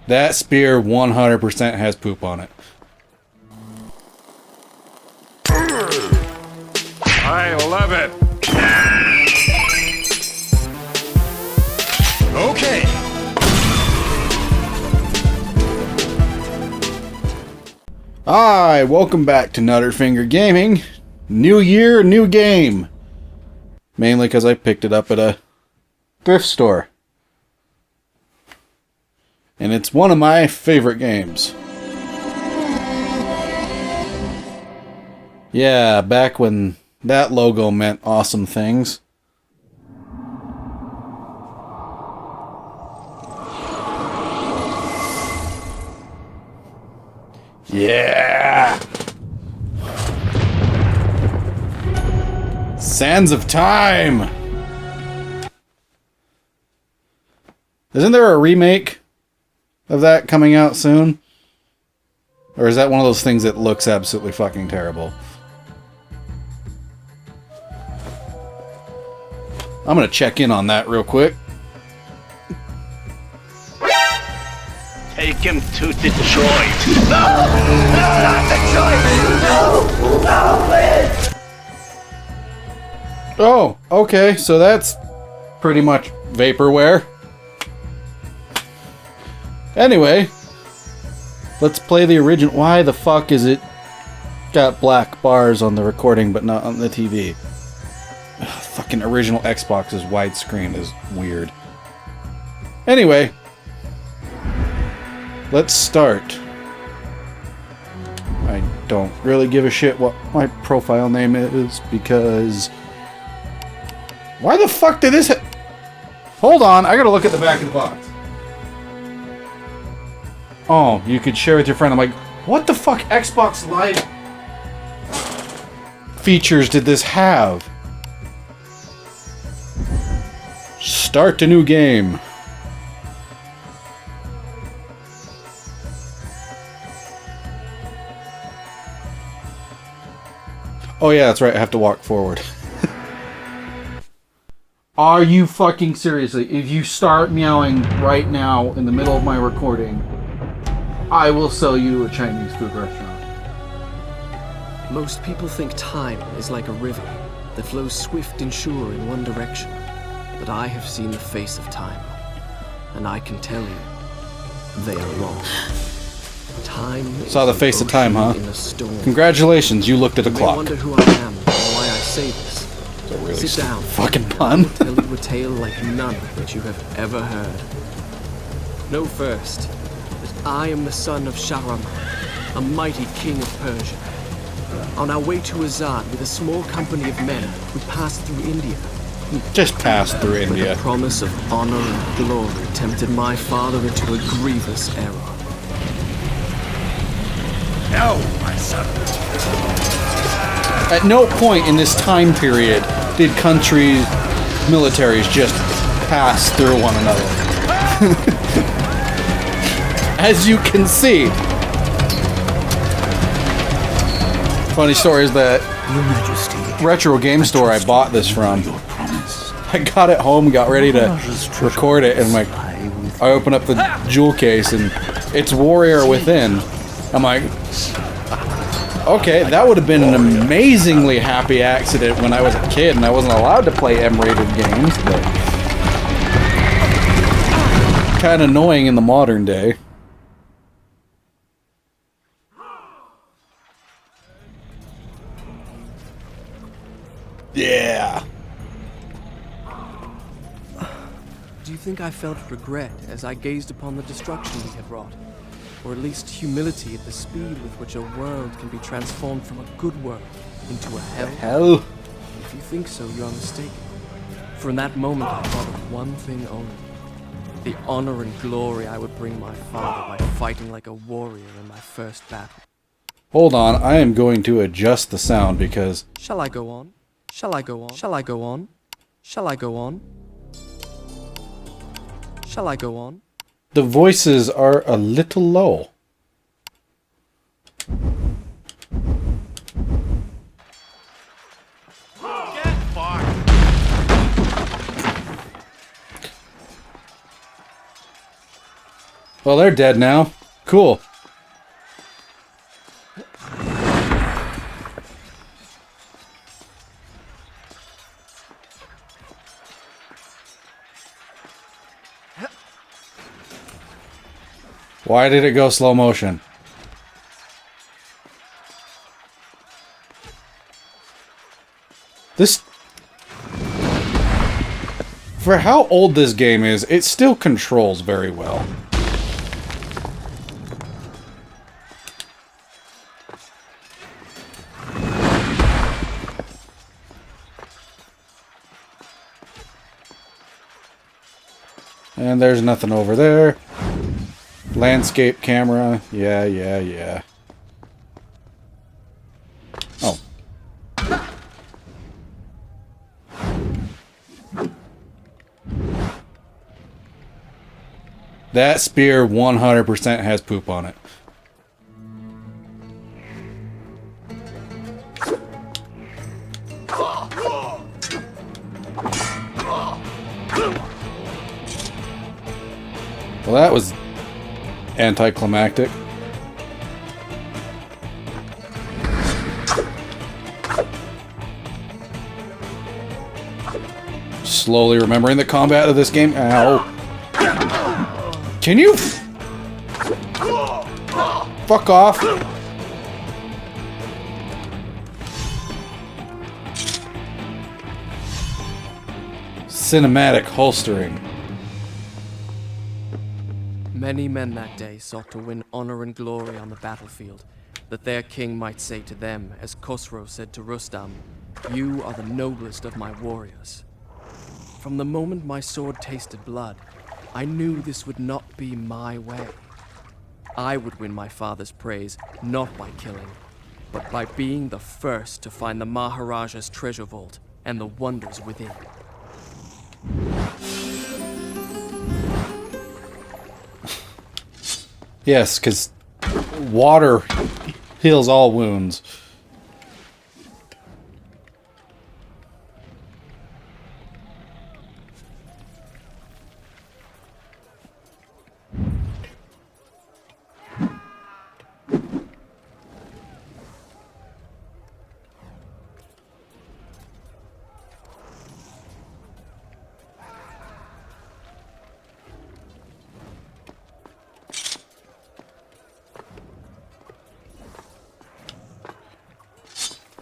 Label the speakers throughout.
Speaker 1: That spear 100% has poop on it.
Speaker 2: I love it. Okay.
Speaker 1: Hi, welcome back to Nutterfinger Gaming. New year, new game. Mainly because I picked it up at a thrift store. And it's one of my favorite games. Yeah, back when that logo meant awesome things. Yeah! Sands of Time! Isn't there a remake of that coming out soon? Or is that one of those things that looks absolutely fucking terrible? I'm gonna check in on that real quick.
Speaker 3: Take him to Detroit. No! No, not Detroit! No! No, please!
Speaker 1: Oh, okay, so that's pretty much vaporware. Anyway, let's play the original. Why the fuck is it got black bars on the recording but not on the TV? Ugh, fucking original Xbox's widescreen is weird. Anyway, let's start. I don't really give a shit what my profile name is because... Why the fuck did this Hold on, I gotta look at the back of the box. Oh, you could share with your friend. I'm like, what the fuck Xbox Live features did this have? Start a new game. Oh yeah, that's right, I have to walk forward. Are you fucking seriously? If you start meowing right now in the middle of my recording, I will sell you a Chinese food restaurant.
Speaker 4: Most people think time is like a river that flows swift and sure in one direction. But I have seen the face of time, and I can tell you, they are wrong. Time
Speaker 1: Saw the face of time, huh?
Speaker 4: in a storm.
Speaker 1: Congratulations, you looked at a
Speaker 4: You may
Speaker 1: clock.
Speaker 4: wonder who I am and why I say this.
Speaker 1: It's a really
Speaker 4: Sit down.
Speaker 1: fucking pun.
Speaker 4: I will tell you a tale like none that you have ever heard. Know first that I am the son of Shahraman, a mighty king of Persia. On our way to Azad with a small company of men who passed through India.
Speaker 1: Just passed through
Speaker 4: But
Speaker 1: India.
Speaker 4: the promise of honor and glory tempted my father into a grievous error.
Speaker 2: No, my son.
Speaker 1: At no point in this time period did countries' militaries just pass through one another. As you can see. Funny story is that
Speaker 5: Your Majesty,
Speaker 1: retro game store I bought this from.
Speaker 5: your promise.
Speaker 1: I got it home, got ready to record it, and like I open up the jewel case and it's Warrior Within. I'm like, okay, that would have been an amazingly happy accident when I was a kid and I wasn't allowed to play M-rated games, but kind of annoying in the modern day. Yeah.
Speaker 4: Do you think I felt regret as I gazed upon the destruction we had wrought? Or at least humility at the speed with which a world can be transformed from a good world into a hell?
Speaker 1: Hell.
Speaker 4: If you think so, you are mistaken. For in that moment I thought of one thing only. The honor and glory I would bring my father by fighting like a warrior in my first battle.
Speaker 1: Hold on, I am going to adjust the sound because...
Speaker 4: Shall I go on? Shall I go on? Shall I go on? Shall I go on? Shall I go on?
Speaker 1: the voices are a little low. Well, they're dead now. Cool. Why did it go slow motion? This... For how old this game is, it still controls very well. And there's nothing over there. Landscape camera. Yeah. Oh. That spear 100% has poop on it. Well, that was anticlimactic. Slowly remembering the combat of this game. Ow. Can you fuck off? Cinematic holstering.
Speaker 4: Many men that day sought to win honor and glory on the battlefield, that their king might say to them, as Khosrow said to Rustam, "You are the noblest of my warriors." From the moment my sword tasted blood, I knew this would not be my way. I would win my father's praise not by killing, but by being the first to find the Maharaja's treasure vault and the wonders within.
Speaker 1: Yes, because water heals all wounds.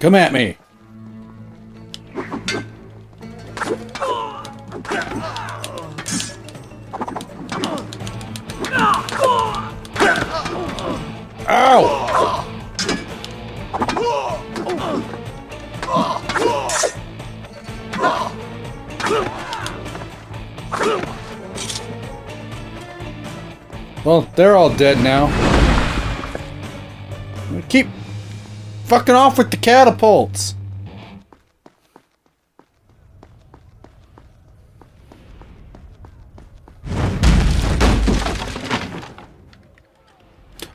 Speaker 1: Come at me. Ow! Well, they're all dead now. Keep fucking off with the catapults.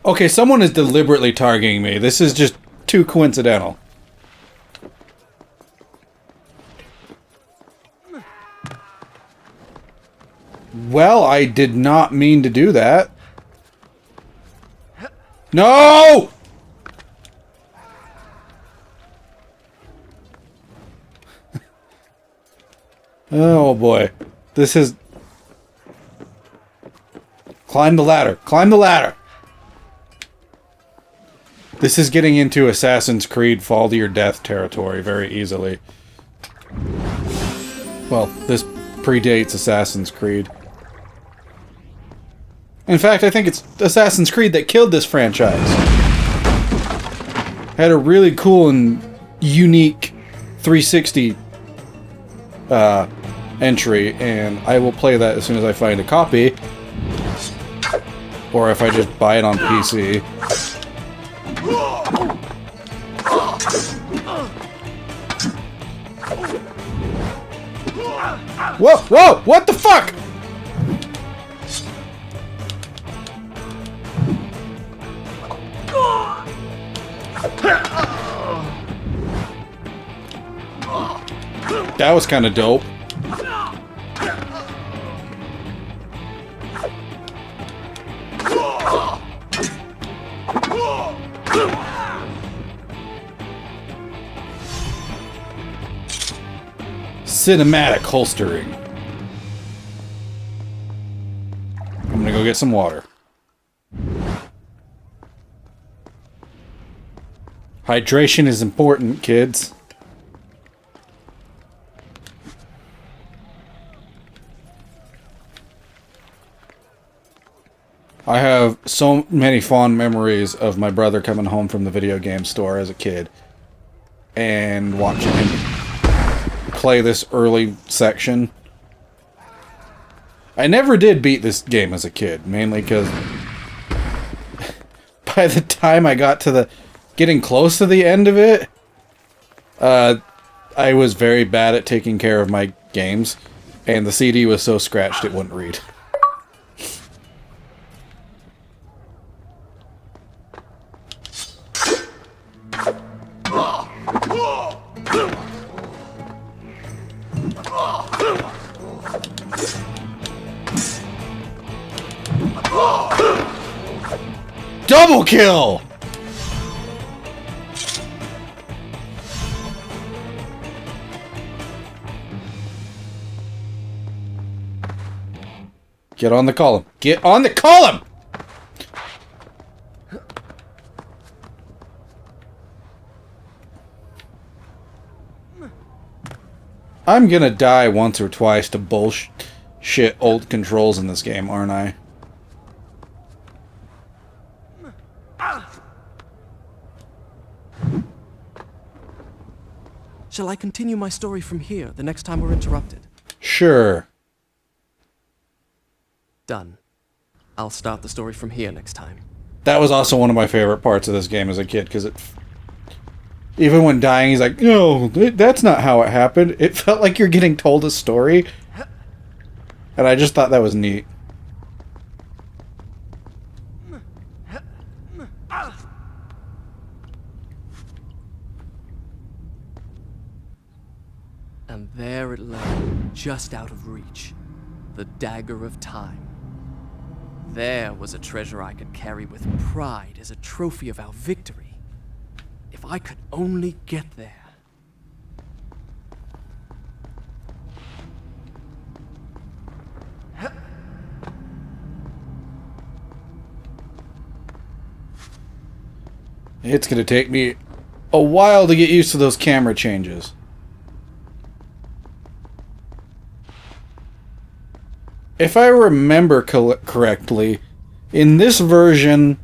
Speaker 1: Okay, someone is deliberately targeting me. This is just too coincidental. Well, I did not mean to do that. No! Oh boy. This is... Climb the ladder. Climb the ladder! This is getting into Assassin's Creed Fall to Your Death territory very easily. Well, this predates Assassin's Creed. In fact, I think it's Assassin's Creed that killed this franchise. Had a really cool and unique 360 entry, and I will play that as soon as I find a copy. Or if I just buy it on PC. Whoa! Whoa! What the fuck?! That was kind of dope. Cinematic holstering. I'm gonna go get some water. Hydration is important, kids. I have so many fond memories of my brother coming home from the video game store as a kid and watching him play this early section. I never did beat this game as a kid, mainly because by the time I got to getting close to the end of it, I was very bad at taking care of my games, and the CD was so scratched it wouldn't read. Double kill! Get on the column. Get on the column! I'm gonna die once or twice to bullshit old controls in this game, aren't I?
Speaker 4: Shall I continue my story from here the next time we're interrupted?
Speaker 1: Sure.
Speaker 4: Done. I'll start the story from here next time.
Speaker 1: That was also one of my favorite parts of this game as a kid, because even when dying, he's like, no, that's not how it happened. It felt like you're getting told a story. And I just thought that was neat.
Speaker 4: And there it lay, just out of reach. The dagger of time. There was a treasure I could carry with pride as a trophy of our victory. If I could only get there.
Speaker 1: It's gonna take me a while to get used to those camera changes. If I remember correctly, in this version,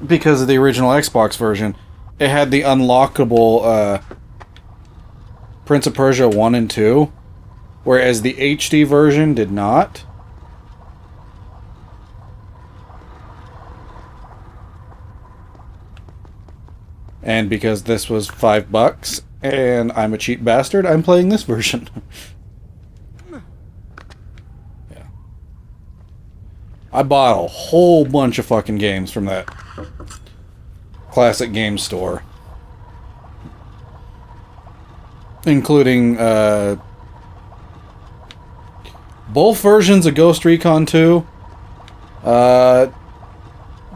Speaker 1: because of the original Xbox version, it had the unlockable Prince of Persia 1 and 2, whereas the HD version did not. And because this was $5 and I'm a cheap bastard, I'm playing this version. Yeah. I bought a whole bunch of fucking games from that classic game store. Including both versions of Ghost Recon 2,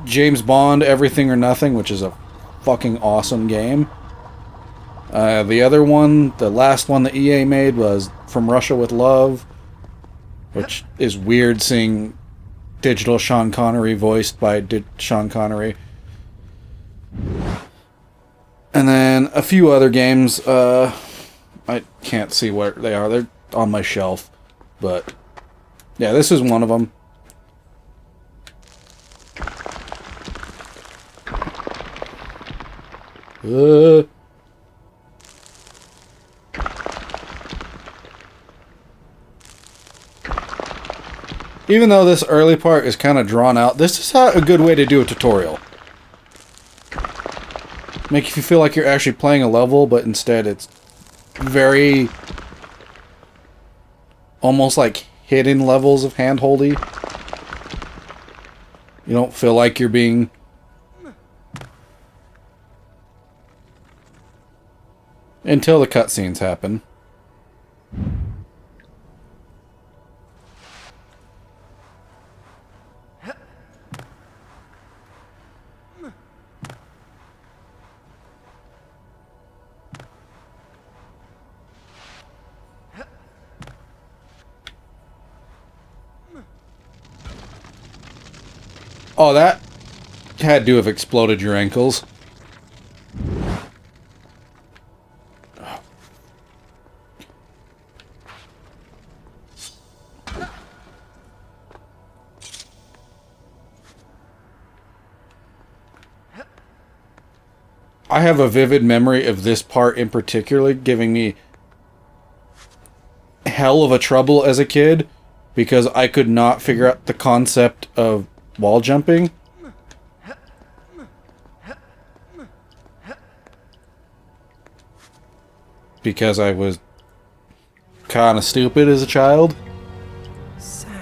Speaker 1: James Bond Everything or Nothing, which is a fucking awesome game. The other one, the last one that EA made, was From Russia with Love, which is weird seeing digital Sean Connery voiced by Sean Connery. And then a few other games. I can't see where they are. They're on my shelf. But yeah, this is one of them. Even though this early part is kind of drawn out, this is a good way to do a tutorial. Make you feel like you're actually playing a level, but instead it's very almost like hidden levels of hand-holdy. You don't feel like you're being until the cutscenes happen. Oh, that had to have exploded your ankles. I have a vivid memory of this part in particular giving me hell of a trouble as a kid because I could not figure out the concept of wall jumping. Because I was kind of stupid as a child.
Speaker 4: Sand.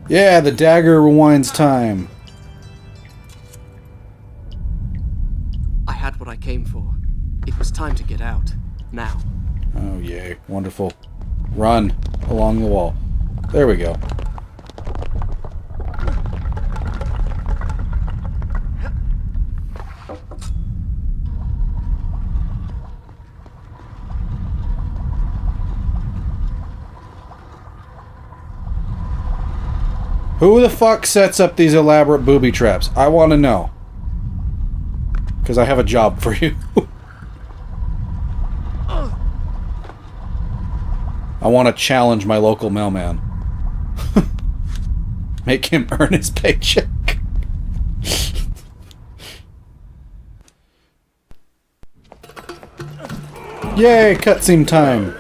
Speaker 1: Yeah, the dagger rewinds time.
Speaker 4: I had what I came for. It was time to get out. Now.
Speaker 1: Oh, yay. Wonderful. Run along the wall. There we go. Who the fuck sets up these elaborate booby traps? I want to know. Because I have a job for you. I want to challenge my local mailman. Make him earn his paycheck. Yay, cutscene time.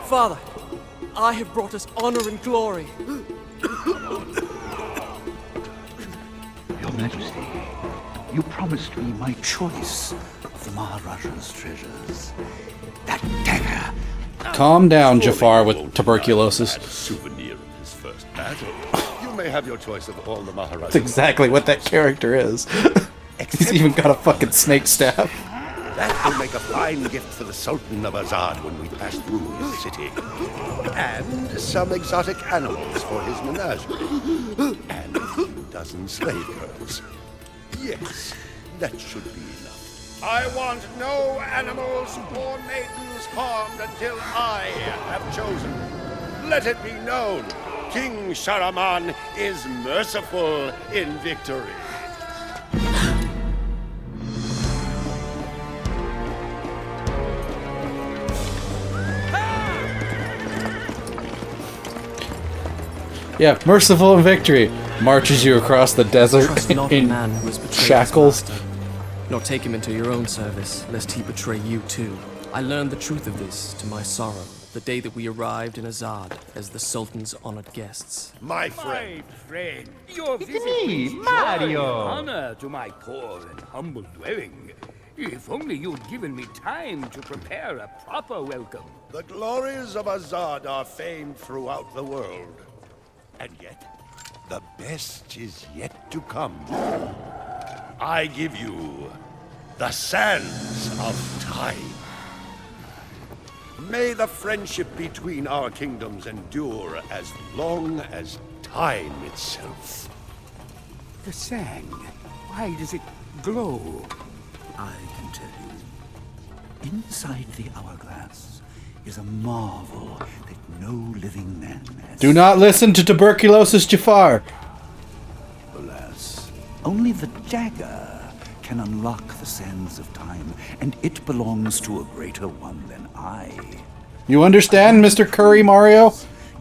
Speaker 4: Father, I have brought us honor and glory.
Speaker 5: Your Majesty, you promised me my choice of the Maharaja's treasures. That dagger.
Speaker 1: Calm down, Jafar with tuberculosis.
Speaker 2: Souvenir of his first battle. You may have your choice of all the Maharajas.
Speaker 1: That's exactly what that character is. He's even got a fucking snake staff.
Speaker 2: That will make a fine gift for the Sultan of Azad when we pass through his city. And some exotic animals for his menagerie. And a few dozen slave girls. Yes, that should be enough. I want no animals or maidens harmed until I have chosen. Let it be known, King Shahraman is merciful in victory.
Speaker 1: Yeah, merciful in victory. Marches you across the desert
Speaker 4: Trust not a
Speaker 1: in
Speaker 4: man who has betrayed his
Speaker 1: shackles.
Speaker 4: master, nor take him into your own service, lest he betray you too. I learned the truth of this to my sorrow, the day that we arrived in Azad as the Sultan's honored guests.
Speaker 2: My friend.
Speaker 6: Your visit brings Mario. Honor to my poor and humble dwelling. If only you'd given me time to prepare a proper welcome.
Speaker 2: The glories of Azad are famed throughout the world. And yet, the best is yet to come. I give you the Sands of Time. May the friendship between our kingdoms endure as long as time itself.
Speaker 6: The sand, why does it glow?
Speaker 5: I can tell you. Inside the hourglass is a marvel that no living man has.
Speaker 1: Do not listen to tuberculosis, Jafar.
Speaker 5: Alas, only the Jacka can unlock the Sands of Time, and it belongs to a greater one than I.
Speaker 1: You understand, Mr. Curry Mario?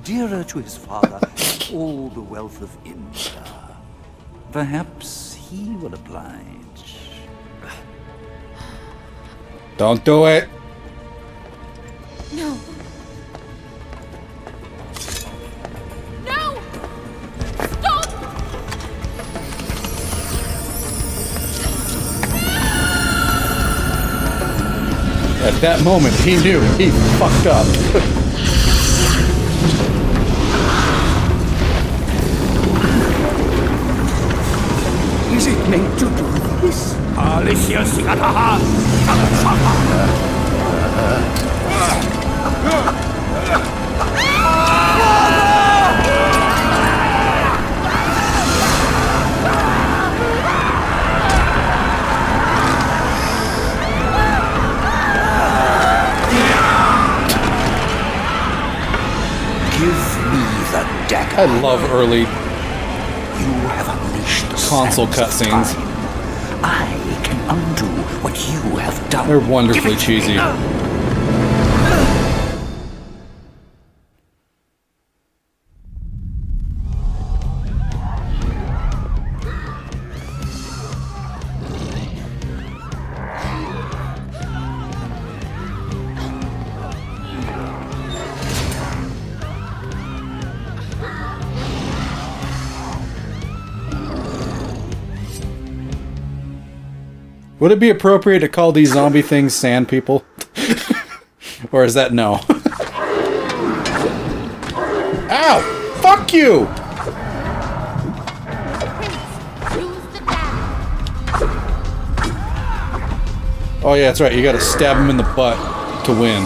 Speaker 5: Dearer to his father than all the wealth of India. Perhaps he will oblige.
Speaker 1: Don't do it.
Speaker 7: No. No! Stop!
Speaker 1: At that moment, he knew he fucked up.
Speaker 6: Is it meant to do this?
Speaker 1: I love early
Speaker 5: You have unleashed the
Speaker 1: console
Speaker 5: sands of
Speaker 1: cutscenes.
Speaker 5: time. I can undo what you have done.
Speaker 1: They're wonderfully cheesy. Would it be appropriate to call these zombie things sand people? Or is that no? Ow! Fuck you!
Speaker 7: Use the dagger.
Speaker 1: Oh yeah, that's right. You gotta stab him in the butt to win.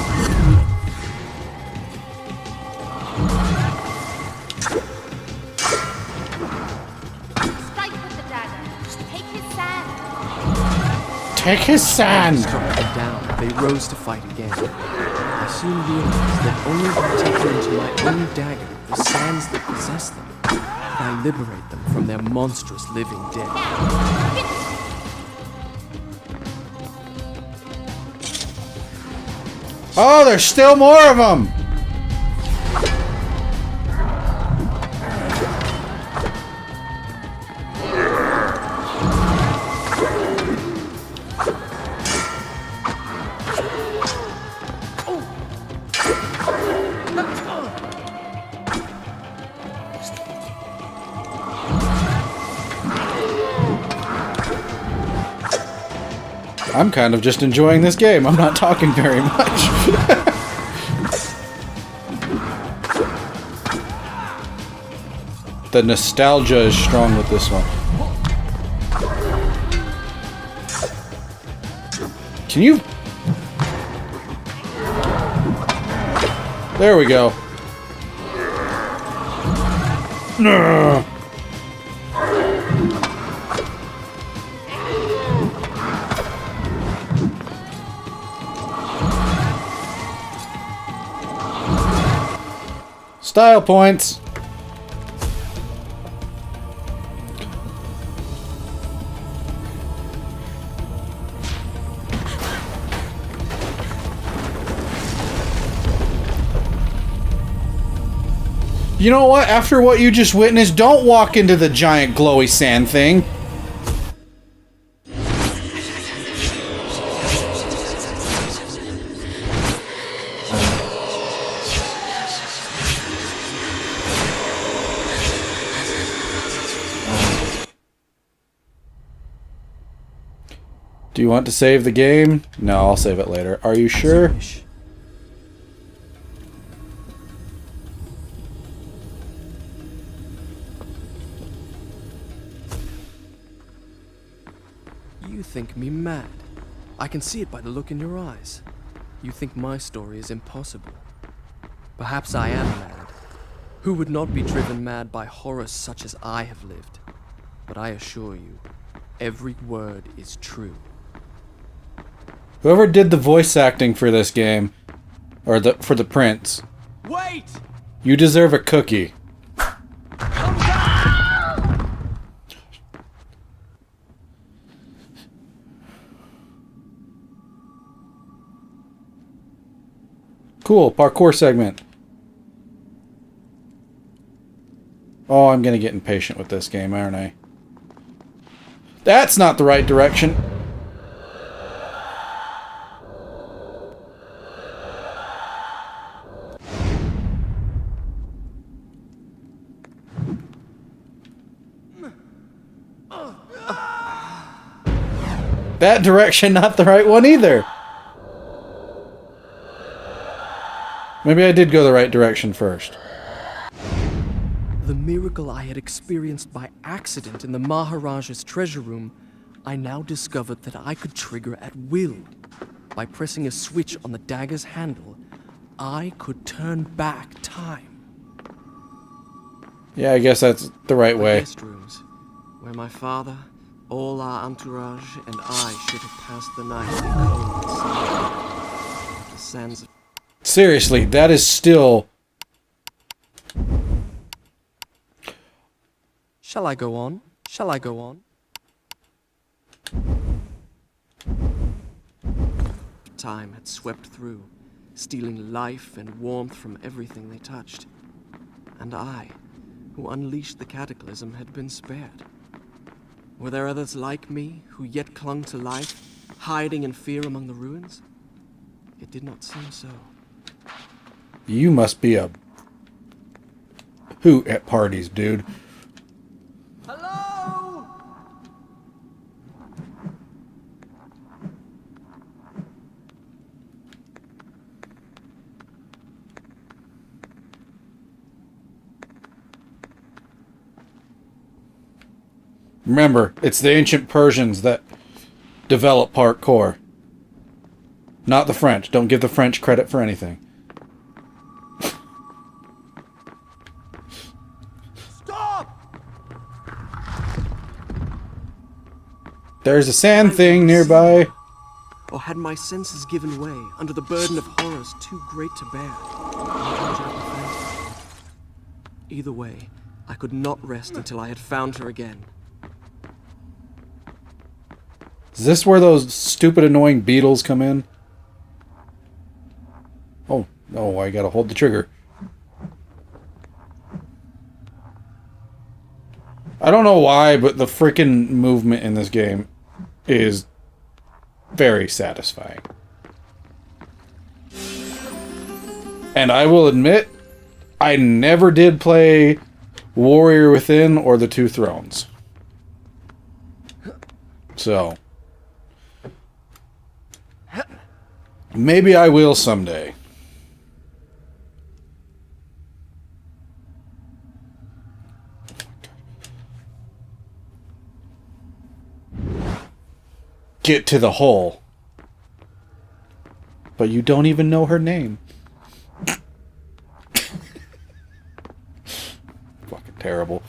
Speaker 7: Strike with the dagger. Take his sand.
Speaker 1: Take his sand!
Speaker 4: Struck them down, they rose to fight again. I soon realized that only by taking into my own dagger the sands that possess them, could I liberate them from their monstrous living dead.
Speaker 1: Oh, there's still more of them! I'm kind of just enjoying this game. I'm not talking very much. The nostalgia is strong with this one. Can you... There we go. No. Style points. You know what? After what you just witnessed, don't walk into the giant glowy sand thing. Do you want to save the game? No, I'll save it later. Are you sure?
Speaker 4: You think me mad. I can see it by the look in your eyes. You think my story is impossible. Perhaps I am mad. Who would not be driven mad by horrors such as I have lived? But I assure you, every word is true.
Speaker 1: Whoever did the voice acting for this game, or for the prince,
Speaker 4: Wait!
Speaker 1: you deserve a cookie. Cool, parkour segment. Oh, I'm gonna get impatient with this game, aren't I? That's not the right direction. That direction, not the right one either. Maybe I did go the right direction first.
Speaker 4: The miracle I had experienced by accident in the Maharaja's treasure room, I now discovered that I could trigger at will. By pressing a switch on the dagger's handle, I could turn back time.
Speaker 1: Yeah, I guess that's the right way.
Speaker 4: Guest rooms, where my father, all our entourage, and I should have passed the night in cold. The sands of...
Speaker 1: Seriously, that is still
Speaker 4: Shall I go on? Shall I go on? Time had swept through, stealing life and warmth from everything they touched. And I, who unleashed the cataclysm, had been spared. Were there others like me who yet clung to life, hiding in fear among the ruins? It did not seem so.
Speaker 1: You must be a hoot at parties, dude.
Speaker 4: Hello?
Speaker 1: Remember, it's the ancient Persians that develop parkour. Not the French. Don't give the French credit for anything.
Speaker 4: Stop!
Speaker 1: There's a sand thing nearby.
Speaker 4: Or had my senses given way under the burden of horrors too great to bear? Either way, I could not rest until I had found her again.
Speaker 1: Is this where those stupid annoying beetles come in? Oh, no, I gotta hold the trigger. I don't know why, but the freaking movement in this game is very satisfying. And I will admit, I never did play Warrior Within or the Two Thrones. So, maybe I will someday. Get to the hole. But you don't even know her name. Fucking terrible.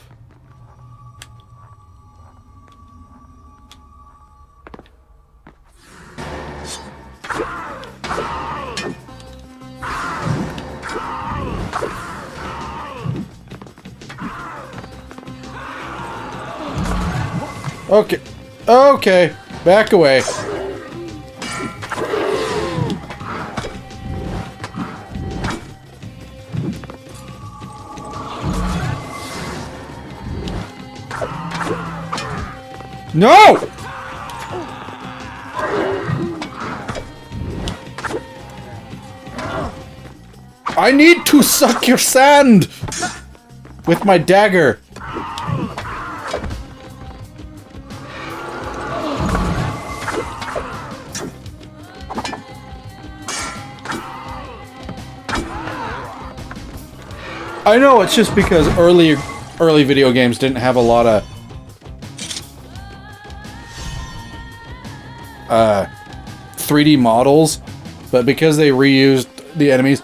Speaker 1: Okay. Okay. Back away. No! I need to suck your sand with my dagger. I know it's just because early video games didn't have a lot of 3D models, but because they reused the enemies,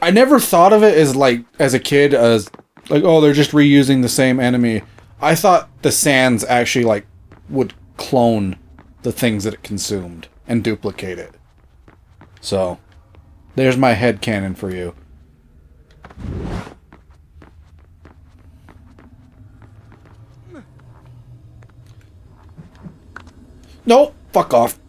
Speaker 1: I never thought of it as like as a kid as like, oh, they're just reusing the same enemy. I thought the sands actually like would clone the things that it consumed and duplicate it. So there's my headcanon for you. Nope, fuck off.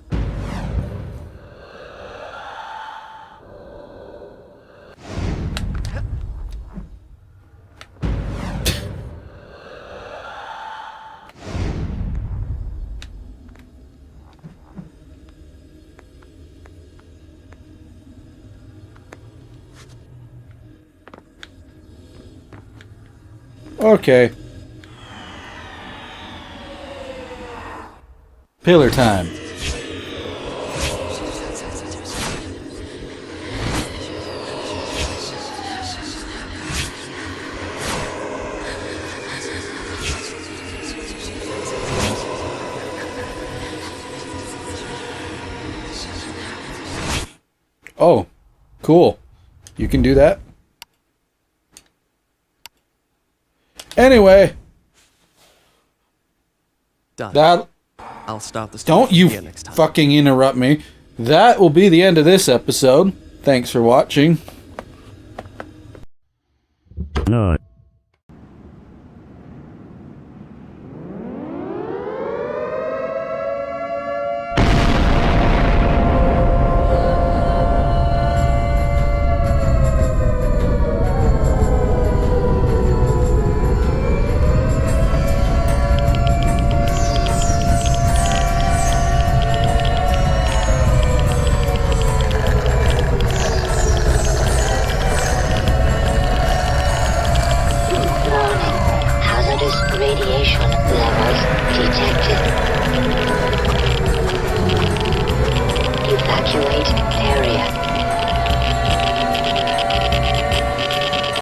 Speaker 1: Okay. Pillar time. Oh, cool. You can do that? Anyway.
Speaker 4: Done.
Speaker 1: That...
Speaker 4: I'll start the story
Speaker 1: Don't you
Speaker 4: here next time.
Speaker 1: fucking interrupt me. That will be the end of this episode. Thanks for watching.
Speaker 8: No. Radiation levels detected. Evacuate